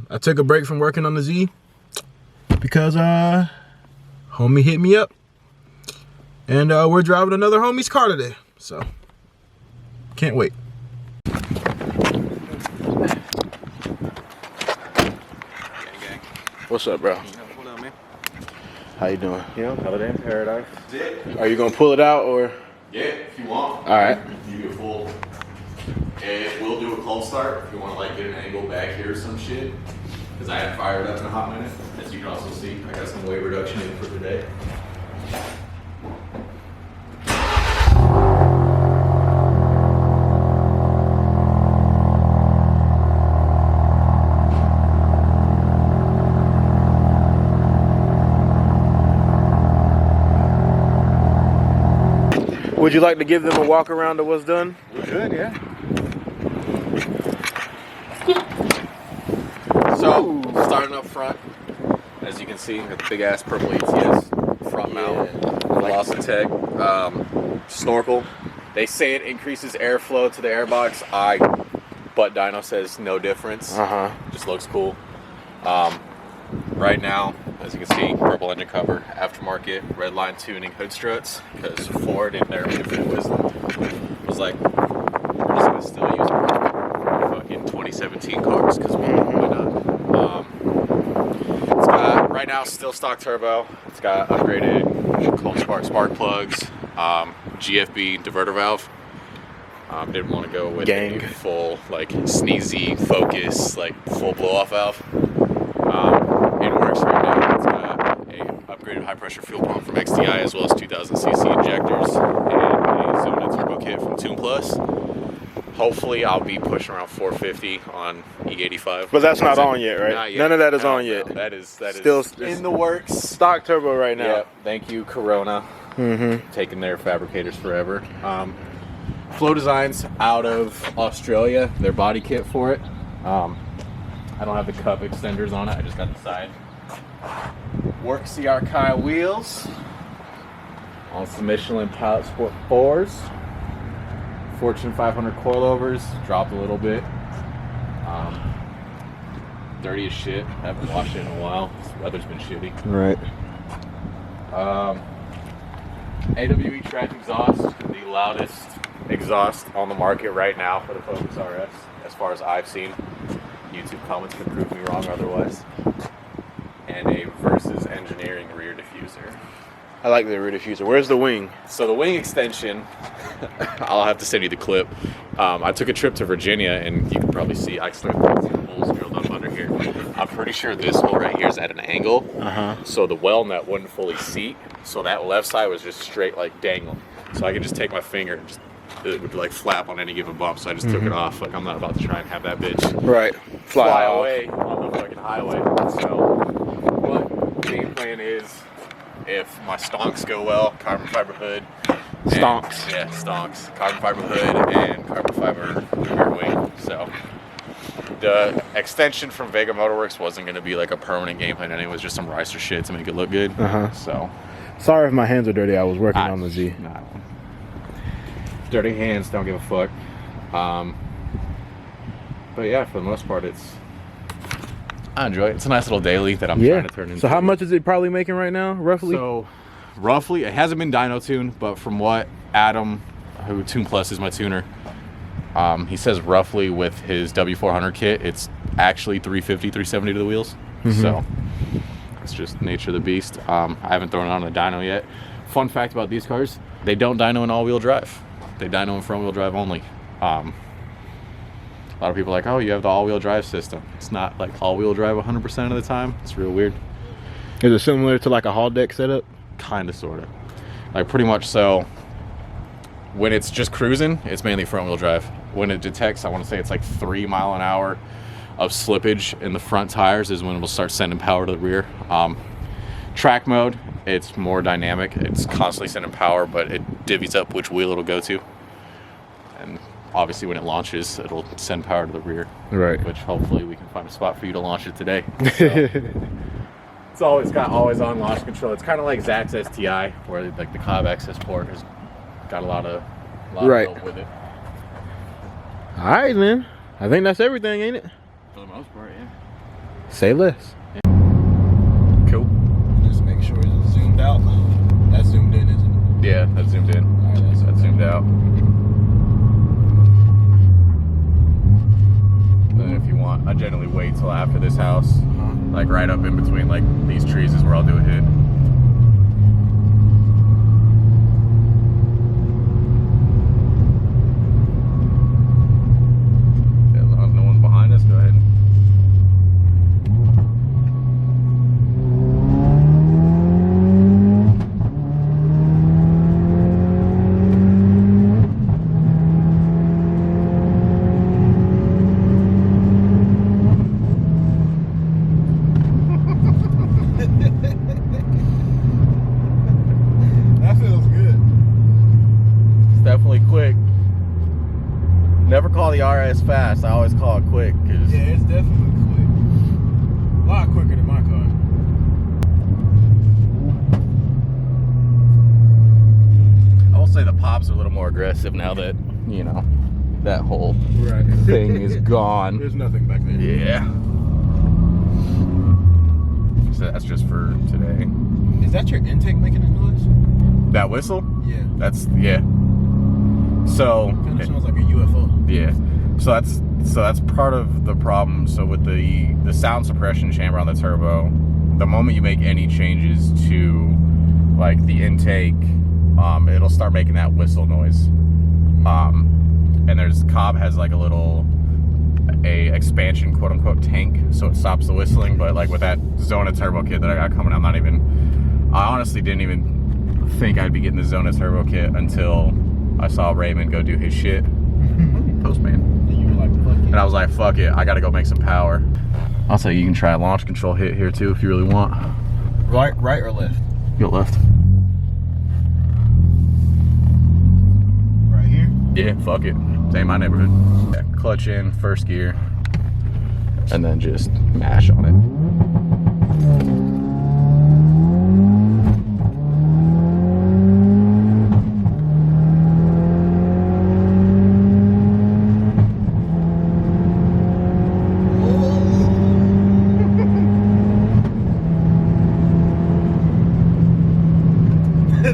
I took a break from working on the Z because homie hit me up, and we're driving another homie's car today, so can't wait. What's up, bro? What up, man? How you doing? You know, holiday in paradise. Are you gonna pull it out or? Yeah, if you want. All right. You do a full. We'll do a cold start if you want to like get an angle back here or some shit. Because I haven't fired up in a hot minute. As you can also see, I got some weight reduction in for today. Would you like to give them a walk around of what's done? We could, yeah. So, starting up front, as you can see, got the big ass purple ETS front mount, Velocitech snorkel. They say it increases airflow to the airbox. But dyno says no difference. Just looks cool. Right now, as you can see, purple engine cover, aftermarket, red line tuning hood struts, because Ford in their infinite wisdom was like, we're just gonna still use fucking 2017 cars, because why not? It's got, right now, still stock turbo. It's got upgraded cold spark plugs, GFB diverter valve. Didn't want to go with a full, like, sneezy focus, like, full blow-off valve. It works right now. It's got a upgraded high-pressure fuel pump from XTI, as well as 2,000cc injectors, and a Zona turbo kit from Tune Plus. Hopefully, I'll be pushing around 450 on E85. But that's not on yet, right? Not yet. None of that is on yet. No, that is still in the works. Stock turbo right now. Yeah. Thank you, Corona. Taking their fabricators forever. Flow Designs out of Australia. Their body kit for it. I don't have the cup extenders on it. I just got the side. Work CR Kai wheels. On some Michelin Pilot Sport 4s. Fortune 500 coilovers. Dropped a little bit. Dirty as shit. Haven't washed it in a while. This weather's been shitty. Right. AWE track exhaust. The loudest exhaust on the market right now for the Focus RS, as far as I've seen. YouTube comments can prove me wrong otherwise. And a Versus Engineering rear diffuser. I like the rear diffuser. Where's the wing? So the wing extension, I'll have to send you the clip. I took a trip to Virginia, and you can probably see I started some holes drilled up under here. I'm pretty sure this hole right here is at an angle, so the well nut wouldn't fully seat. So that left side was just straight, like dangling. So I could just take my finger and just, it would like flap on any given bump. So I just took it off. Like, I'm not about to try and have that bitch fly away on the fucking highway. So what game plan is, if my stonks go well, carbon fiber hood. Stonks. Yeah, stonks. Carbon fiber hood and carbon fiber rear wing. So the extension from Vega Motorworks wasn't going to be like a permanent game plan, and it was just some Ricer shit to make it look good. So sorry if my hands are dirty. I was working on the Z. Nah. Dirty hands, don't give a fuck. But yeah, for the most part, I enjoy it. It's a nice little daily that I'm trying to turn into. So how much is it probably making right now, roughly? So roughly, it hasn't been dyno tuned, but from what Adam, who Tune Plus is my tuner, he says roughly with his W400 kit, it's actually 350, 370 to the wheels. So it's just nature of the beast. I haven't thrown it on the dyno yet. Fun fact about these cars, they don't dyno in all-wheel drive. They dyno in front-wheel drive only. A lot of people are like, oh, you have the all-wheel drive system. It's not like all-wheel drive 100% of the time. It's real weird. Is it similar to like a haul deck setup? Kind of, sort of. Like pretty much so. When it's just cruising, it's mainly front-wheel drive. When it detects, I want to say it's like 3 mile an hour of slippage in the front tires is when it will start sending power to the rear. Track mode, it's more dynamic. It's constantly sending power, but it divvies up which wheel it'll go to. And obviously when it launches, it'll send power to the rear. Right. Which hopefully we can find a spot for you to launch it today. So, it's always got always-on launch control. It's kind of like Zach's STI, where like the Cobb Access port has got a lot of help with it. All right, man. I think that's everything, ain't it? For the most part, yeah. Say less. Cool. Just make sure it's zoomed out. That's zoomed in, isn't it? Yeah, that's zoomed in. All right, That's zoomed out. Then if you want, I generally wait till after this house, like right up in between like these trees is where I'll do a hit. Yeah, as long as no one's behind us, go ahead. That feels good. It's definitely quick. Never call the RS fast. I always call it quick. Cause Yeah, it's definitely quick. A lot quicker than my car. I will say the pops are a little more aggressive now that, you know, that whole Right. thing is gone. There's nothing back there. Yeah. So that's just for today. Is that your intake making a noise? That whistle? Yeah. That's, yeah. So, Kind of sounds like a UFO. yeah. So that's part of the problem. So with the sound suppression chamber on the turbo, the moment you make any changes to like the intake, it'll start making that whistle noise. And Cobb has like a expansion quote unquote tank, so it stops the whistling. But like with that Zona turbo kit that I got coming, I honestly didn't even think I'd be getting the Zona turbo kit until I saw Raymond go do his shit. Postman. And you were like, fuck it. And I was like, fuck it, I gotta go make some power. Also, you can try a launch control hit here too if you really want. Right or left? Go left. Right here? Yeah, fuck it. It's ain't my neighborhood. Yeah, clutch in, first gear, and then just mash on it.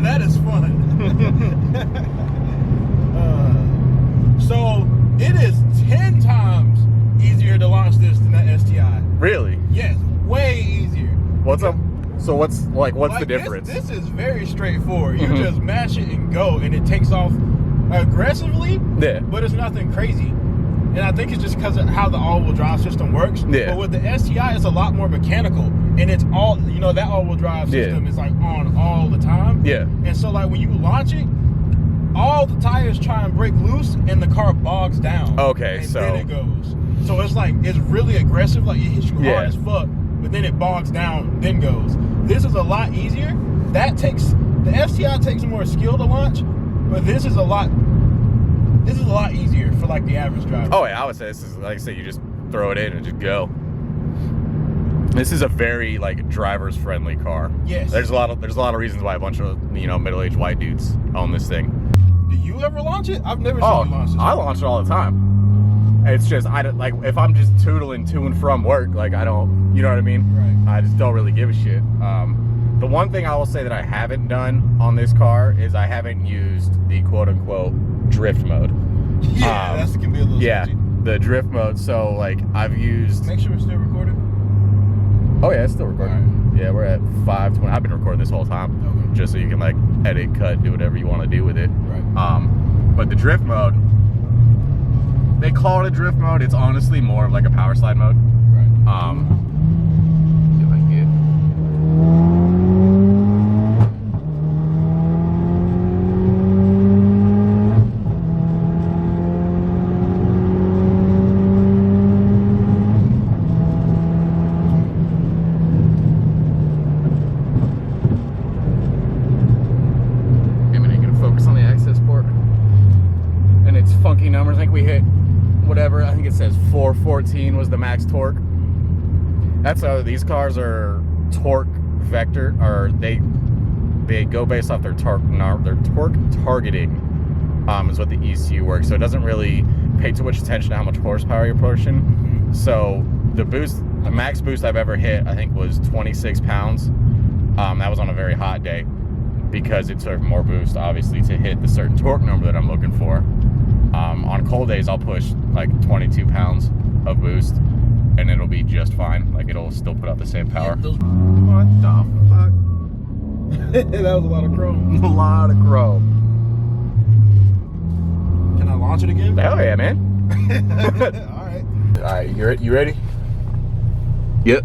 That is fun. So it is 10 times easier to launch this than that STI. Really? Yes, way easier. What's up? So what's the difference? This is very straightforward. You Mhm. just mash it and go, and it takes off aggressively. Yeah. But it's nothing crazy. And I think it's just because of how the all-wheel drive system works. Yeah. But with the STI, it's a lot more mechanical, and it's all, you know, that all-wheel drive system is like on all the time. Yeah. And so like when you launch it, all the tires try and break loose, and the car bogs down. Okay, and so then it goes. So it's like it's really aggressive. Like it hits you Yeah. hard as fuck, but then it bogs down, then goes. This is a lot easier. The STI takes more skill to launch, but this is a lot easier for like the average driver. Oh yeah, I would say this is, like I said, you just throw it in and just go. This is a very like driver's friendly car. Yes. There's a lot of reasons why a bunch of, you know, middle-aged white dudes own this thing. Do you ever launch it? I've never Oh, seen you launch it. I launch it all the time. It's just I don't like if I'm just tootling to and from work, like I don't, you know what I mean? Right. I just don't really give a shit. The one thing I will say that I haven't done on this car is I haven't used the quote unquote drift mode. Yeah, that can be a little Yeah, sketchy. the drift mode. So like I've used. Make sure it's still recorded. Oh yeah, it's still recording. Yeah, we're at 5:20. I've been recording this whole time, Okay. just so you can like edit, cut, do whatever you want to do with it. Right. But the drift mode, they call it a drift mode. It's honestly more of like a power slide mode. Right. See if I can get. Funky numbers. I think we hit whatever. I think it says 414 was the max torque. That's how these cars are torque vector, or they go based off their torque targeting. Is what the ECU works. So it doesn't really pay too much attention to how much horsepower you're pushing. So the boost, The max boost I've ever hit, I think, was 26 pounds. That was on a very hot day because it took more boost, obviously, to hit the certain torque number that I'm looking for. On cold days, I'll push like 22 pounds of boost, and it'll be just fine. Like, it'll still put out the same power. What the fuck? That was a lot of chrome. A lot of chrome. Can I launch it again? Hell yeah, man. All right. All right, you ready? Yep.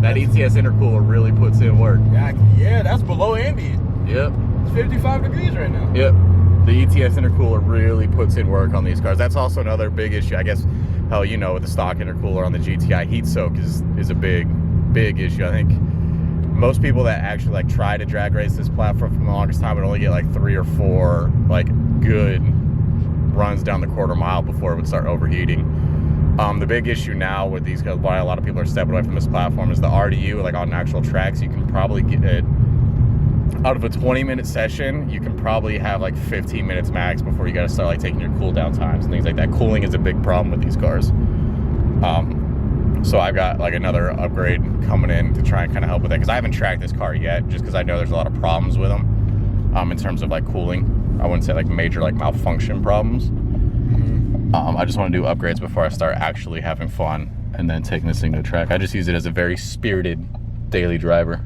That ETS intercooler really puts in work. Yeah, that's below ambient. Yep. It's 55 degrees right now. Yep. The ETS intercooler really puts in work on these cars. That's also another big issue. I guess, hell, you know, with the stock intercooler on the GTI, heat soak is a big issue. I think most people that actually like try to drag race this platform for the longest time would only get like 3 or 4 like good runs down the quarter mile before it would start overheating. The big issue now with these guys, why a lot of people are stepping away from this platform, is the RDU. Like on actual tracks, you can probably get it out of a 20-minute session. You can probably have like 15 minutes max before you got to start like taking your cool down times and things like that. Cooling is a big problem with these cars. So I've got like another upgrade coming in to try and kind of help with that, because I haven't tracked this car yet, just because I know there's a lot of problems with them in terms of like cooling. I wouldn't say like major like malfunction problems. I just want to do upgrades before I start actually having fun and then taking this thing to the track. I just use it as a very spirited daily driver,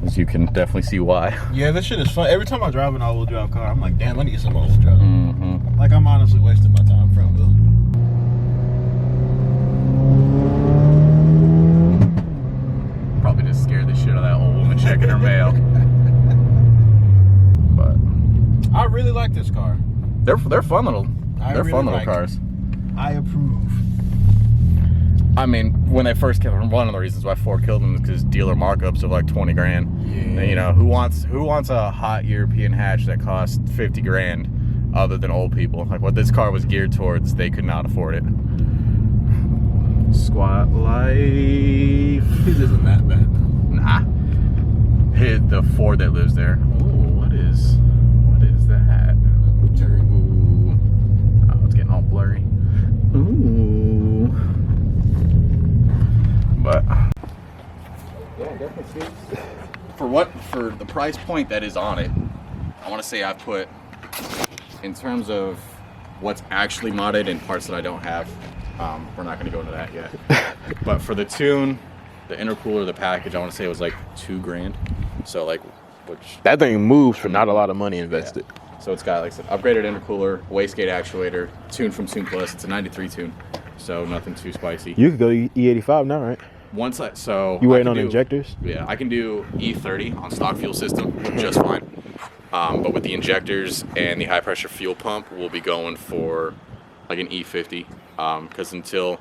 as you can definitely see why. Yeah, this shit is fun. Every time I drive an all-wheel drive car, I'm like, damn, let me get some all-wheel drive. Like, I'm honestly wasting my time front wheel. Probably just scared the shit out of that old woman checking her mail. But I really like this car. They're fun little. They're really fun little like cars. I approve. I mean, when they first came, one of the reasons why Ford killed them is because dealer markups of like 20 grand. Yeah. You know, who wants a hot European hatch that costs 50 grand other than old people? Like, what this car was geared towards, they could not afford it. Squat life. This isn't that bad. Nah. Hit the Ford that lives there. Oh, what is that? Ooh. Oh, it's getting all blurry. Ooh. But yeah, definitely for the price point that is on it, I want to say I put, in terms of what's actually modded and parts that I don't have, we're not going to go into that yet. But for the tune, the intercooler, the package, I want to say it was like $2 grand. So like, that thing moves for not a lot of money invested. Yeah. So it's got, like I said, upgraded intercooler, wastegate actuator, tune from Tune Plus. It's a 93 tune, so nothing too spicy. You could go E85 now, right? You waiting on injectors? Yeah, I can do E30 on stock fuel system just fine. But with the injectors and the high pressure fuel pump, we'll be going for like an E50. Because until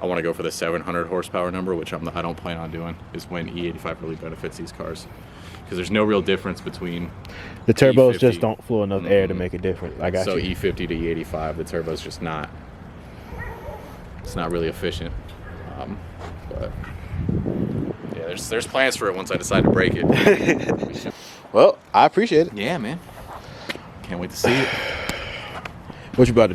I want to go for the 700 horsepower number, which I don't plan on doing, is when E85 really benefits these cars. Because there's no real difference between the turbos E50. just don't flow enough air to make a difference. I got so you. E50 to E85, the turbo's just not. It's not really efficient. But yeah, there's plans for it once I decide to break it. Well, I appreciate it. Yeah, man. Can't wait to see it. What you about to